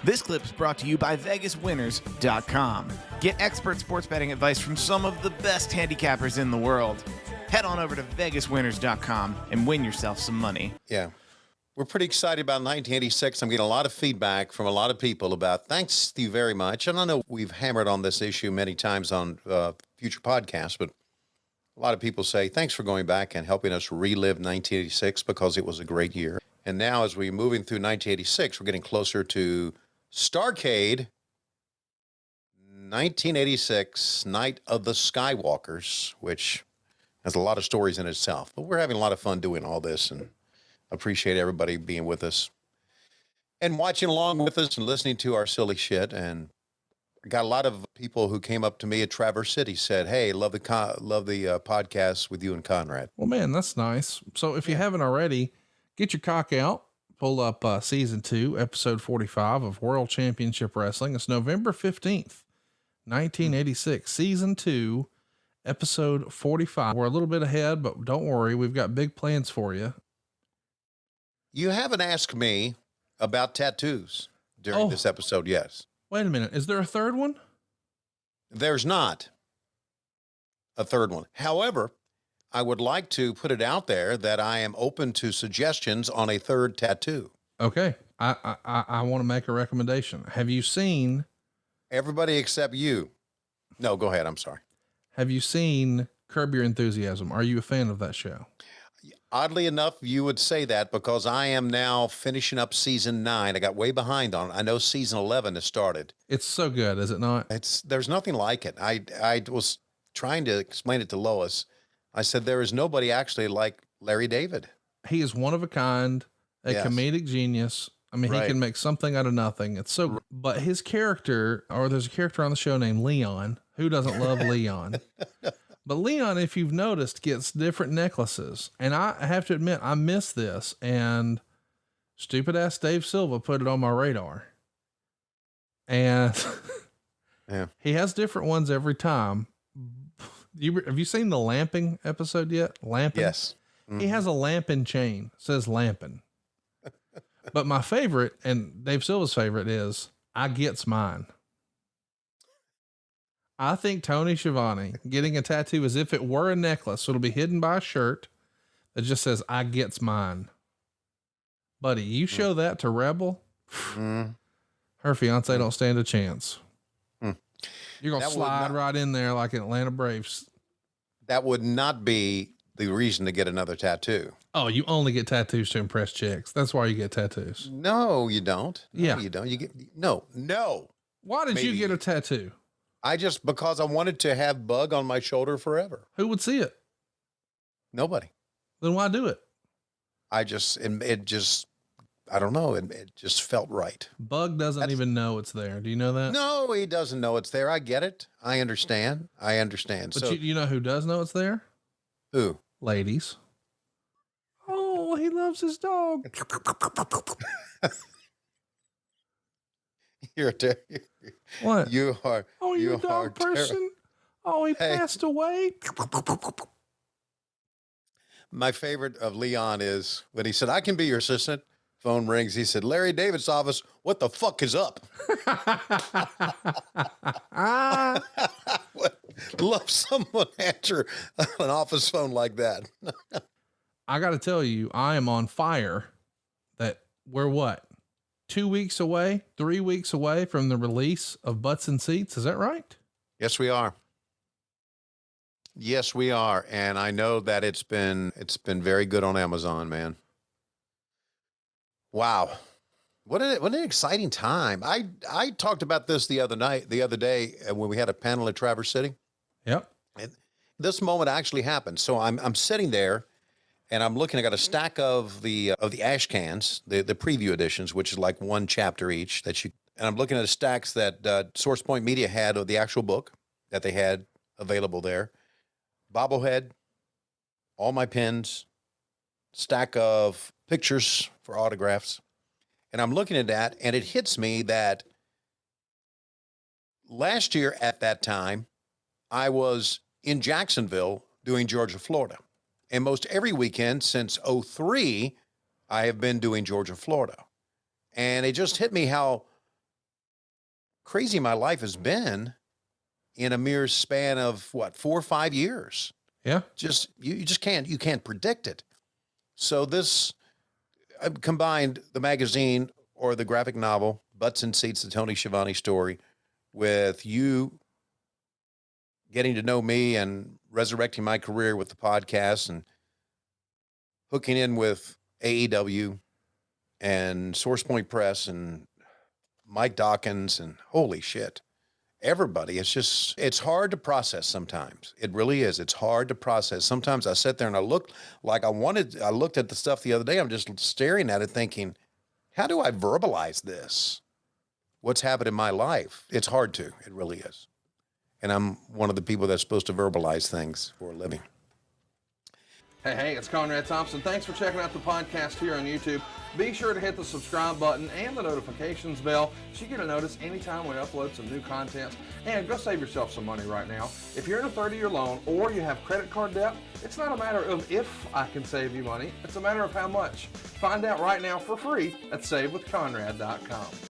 This clip is brought to you by VegasWinners.com. Get expert sports betting advice from some of the best handicappers in the world. Head on over to VegasWinners.com and win yourself some money. Yeah. We're pretty excited about 1986. I'm getting a lot of feedback from a lot of people about, thanks you very much. And I know we've hammered on this issue many times on future podcasts, but a lot of people say, thanks for going back and helping us relive 1986 because it was a great year. And now as we're moving through 1986, we're getting closer to Starrcade, 1986, Night of the Skywalkers, which has a lot of stories in itself. But we're having a lot of fun doing all this and appreciate everybody being with us and watching along with us and listening to our silly shit. And I got a lot of people who came up to me at Traverse City, said, hey, love the podcast with you and Conrad. Well, man, that's nice. So if you haven't already, get your cock out, pull up season 2, episode 45 of World Championship Wrestling. It's November 15th, 1986, season 2, episode 45. We're a little bit ahead, but don't worry. We've got big plans for you. You haven't asked me about tattoos during this episode, yes. Wait a minute. Is there a third one? There's not a third one. However, I would like to put it out there that I am open to suggestions on a third tattoo. Okay. I want to make a recommendation. Have you seen... Everybody except you. No, go ahead. I'm sorry. Have you seen Curb Your Enthusiasm? Are you a fan of that show? Oddly enough, you would say that because I am now finishing up season 9. I got way behind on it. I know season 11 has started. It's so good, is it not? There's nothing like it. I was trying to explain it to Lois. I said, there is nobody actually like Larry David. He is one of a kind, comedic genius. I mean, he can make something out of nothing. It's so, but his character, or there's a character on the show named Leon. Who doesn't love Leon? But Leon, if you've noticed, gets different necklaces. And I have to admit, I miss this. And stupid ass Dave Silva put it on my radar. And he has different ones every time. Have you seen the lamping episode yet? Lamping? Yes. Mm-hmm. He has a lamping chain. It says lamping. But my favorite, and Dave Silva's favorite, is I gets mine. I think Tony Schiavone getting a tattoo as if it were a necklace. So it'll be hidden by a shirt that just says, I gets mine. Buddy, you show that to Rebel, her fiance don't stand a chance. You're going to slide right in there like Atlanta Braves. That would not be the reason to get another tattoo. Oh, you only get tattoos to impress chicks. That's why you get tattoos. No, you don't. No, you don't. You get, no. Why did you get a tattoo? Because I wanted to have bug on my shoulder forever. Who would see it? Nobody. Then why do it? I don't know. It just felt right. Bug doesn't even know it's there. Do you know that? No, he doesn't know it's there. I get it. I understand. But so, you know who does know it's there? Who? Ladies. Oh, he loves his dog. You're what? You are. Oh, you're a dog person? Oh, he passed away. My favorite of Leon is when he said, I can be your assistant. Phone rings. He said, Larry David's office. What the fuck is up? Love someone answer an office phone like that. I got to tell you, I am on fire that we're 2 weeks away, 3 weeks away from the release of Butts and Seats. Is that right? Yes, we are. Yes, we are. And I know that it's been very good on Amazon, man. Wow. What an exciting time. I talked about this the other day when we had a panel at Traverse City. Yep. And this moment actually happened. So I'm sitting there and I'm looking, I got a stack of the ash cans, the preview editions, which is like one chapter each and I'm looking at the stacks that Source Point Media had of the actual book that they had available there. Bobblehead, all my pins, stack of pictures for autographs. And I'm looking at that and it hits me that last year at that time, I was in Jacksonville doing Georgia, Florida. And most every weekend since 2003, I have been doing Georgia, Florida. And it just hit me how crazy my life has been in a mere span of 4 or 5 years. Yeah. Just, you just can't predict it. So this combined the magazine or the graphic novel, Butts and Seats, the Tony Schiavone story, with you getting to know me and resurrecting my career with the podcast and hooking in with AEW and Source Point Press and Mike Dawkins and holy shit, everybody. It's hard to process sometimes. It really is. It's hard to process. Sometimes I sit there and I look like I looked at the stuff the other day. I'm just staring at it thinking, how do I verbalize this? What's happened in my life? It's hard to. It really is. And I'm one of the people that's supposed to verbalize things for a living. Hey, it's Conrad Thompson. Thanks for checking out the podcast here on YouTube. Be sure to hit the subscribe button and the notifications bell so you get a notice anytime we upload some new content. And go save yourself some money right now. If you're in a 30-year loan or you have credit card debt, it's not a matter of if I can save you money. It's a matter of how much. Find out right now for free at SaveWithConrad.com.